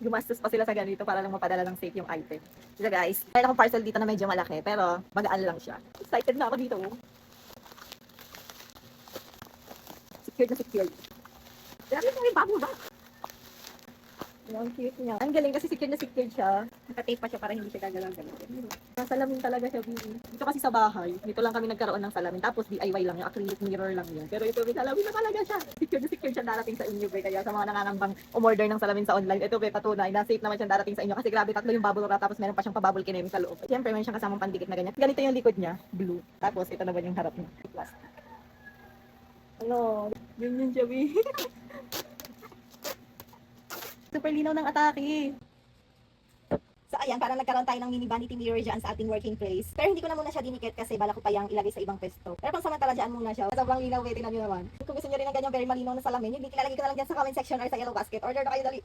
Gumastos pa sila sa ganito para lang mapadala ng safe yung item. So guys, mayroon akong parcel dito na medyo malaki, pero magaan lang siya. Excited na ako dito. Secured na secured. Grabe na yung bago ba? Ang cute niya. Ang galing kasi secured na secured siya. Nakatape pa siya para hindi siya gagalaw-galaw. Salamin talaga siya, Bibi. Dito kasi sa bahay, dito lang kami nagkaroon ng salamin. Tapos DIY lang yung acrylic mirror lang yun. Pero ito, may salamin na talaga siya. Secured na secured siya darating sa inyo, be. Kaya sa mga nangangambang umorder ng salamin sa online, ito, be, patunay na safe naman siya darating sa inyo. Kasi grabe, tatlo yung bubble wrap, tapos meron pa siyang pa-bubble kinemi sa loob. Siyempre, meron siyang kasamang pandikit na ganyan. Ganito yung likod niya, blue. Tapos ito naman yung harap niya, plastic. Ano, ganyan siya, be. Super linaw ng atake. So ayan, parang nagkaroon tayo ng mini vanity mirror dyan sa ating working place. Pero hindi ko na muna siya dinikit kasi bala ko pa yung ilagay sa ibang pwesto. Pero pang samantala dyan muna siya. Sobrang linaw, tingnan nyo naman. Kung gusto nyo rin ng ganyan very malinaw na salamin, yung link ilalagay ko na lang dyan sa comment section or sa yellow basket. Order na kayo dali.